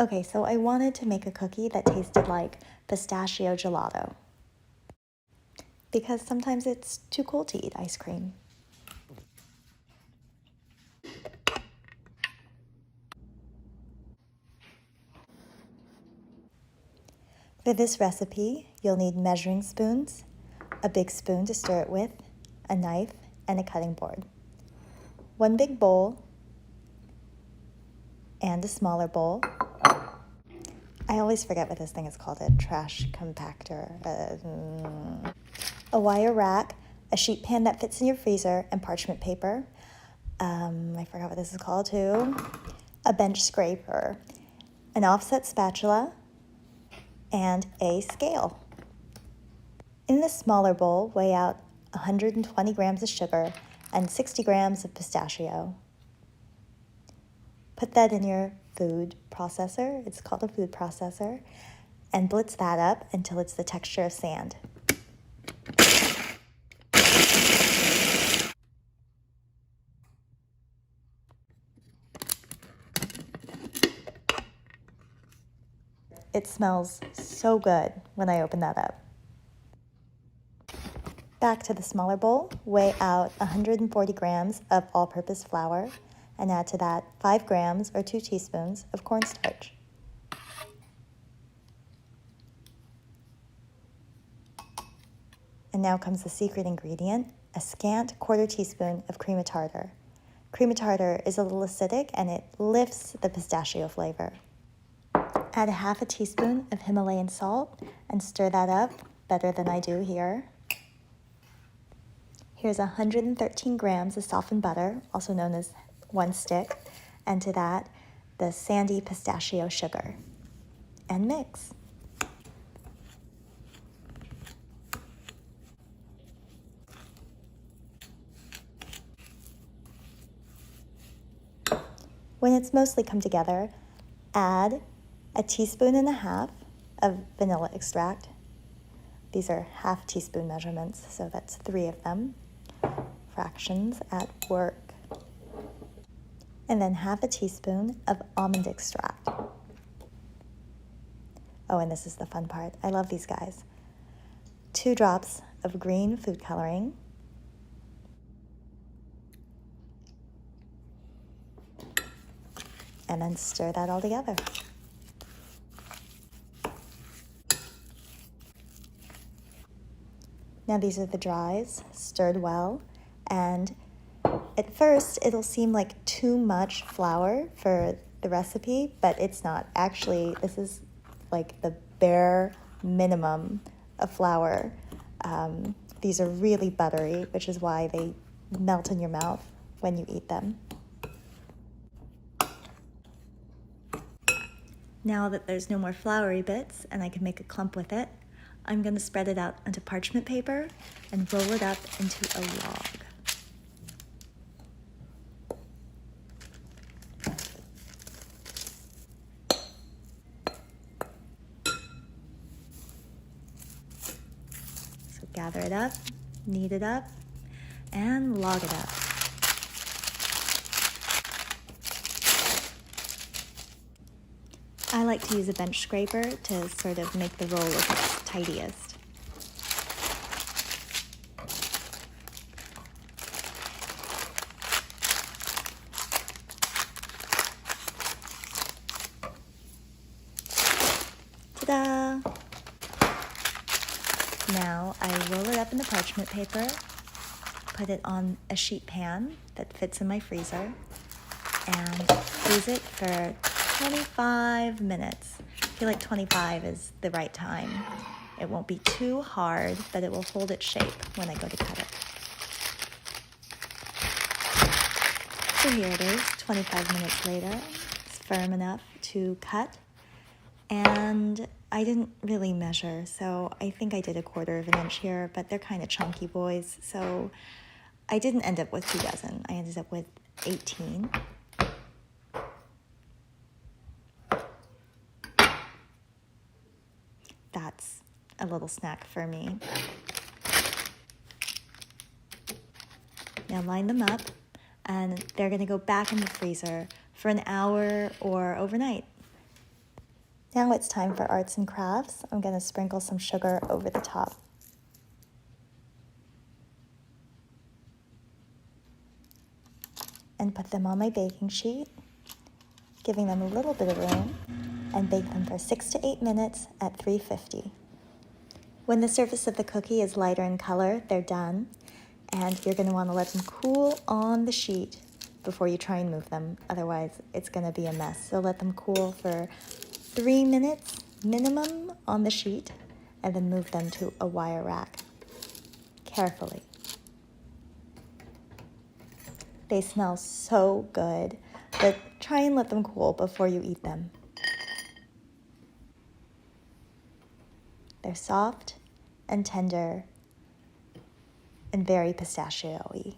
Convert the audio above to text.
Okay, so I wanted to make a cookie that tasted like pistachio gelato because sometimes it's too cold to eat ice cream. For this recipe, you'll need measuring spoons, a big spoon to stir it with, a knife, and a cutting board. One big bowl and a smaller bowl. I always forget what this thing is called, a trash compactor. A wire rack, a sheet pan that fits in your freezer, and parchment paper. I forgot what this is called too. A bench scraper, an offset spatula, and a scale. In the smaller bowl, weigh out 120 grams of sugar and 60 grams of pistachio. Put that in your food processor, it's called a food processor, and blitz that up until it's the texture of sand. It smells so good when I open that up. Back to the smaller bowl, weigh out 140 grams of all-purpose flour and add to that 5 grams or 2 teaspoons of cornstarch. And now comes the secret ingredient, a scant quarter teaspoon of cream of tartar. Cream of tartar is a little acidic and it lifts the pistachio flavor. Add a half a teaspoon of Himalayan salt and stir that up better than I do here. Here's 113 grams of softened butter, also known as one stick, and to that, the sandy pistachio sugar. And mix. When it's mostly come together, add a teaspoon and a half of vanilla extract. These are half teaspoon measurements, so that's 3 of them. Fractions at work. And then half a teaspoon of almond extract. Oh, and this is the fun part. I love these guys. 2 drops of green food coloring. And then stir that all together. Now these are the dries, stirred well, and at first it'll seem like too much flour for the recipe, but it's not. Actually, this is like the bare minimum of flour. These are really buttery, which is why they melt in your mouth when you eat them. Now that there's no more floury bits and I can make a clump with it, I'm going to spread it out onto parchment paper and roll it up into a log. So gather it up, knead it up, and log it up. I like to use a bench scraper to sort of make the roll look its tidiest. Ta-da! Now I roll it up in the parchment paper, put it on a sheet pan that fits in my freezer, and freeze it for 25 minutes. I feel like 25 is the right time. It won't be too hard, but it will hold its shape when I go to cut it. So here it is, 25 minutes later. It's firm enough to cut. And I didn't really measure, so I think I did 1/4 of an inch here, but they're kind of chunky boys, so I didn't end up with 2 dozen. I ended up with 18. That's a little snack for me. Now line them up, and they're going to go back in the freezer for an hour or overnight. Now it's time for arts and crafts. I'm going to sprinkle some sugar over the top. And put them on my baking sheet, giving them a little bit of room, and bake them for 6 to 8 minutes at 350. When the surface of the cookie is lighter in color, they're done, and you're going to want to let them cool on the sheet before you try and move them. Otherwise, it's going to be a mess. So let them cool for 3 minutes minimum on the sheet, and then move them to a wire rack carefully. They smell so good, but try and let them cool before you eat them. They're soft and tender and very pistachio-y.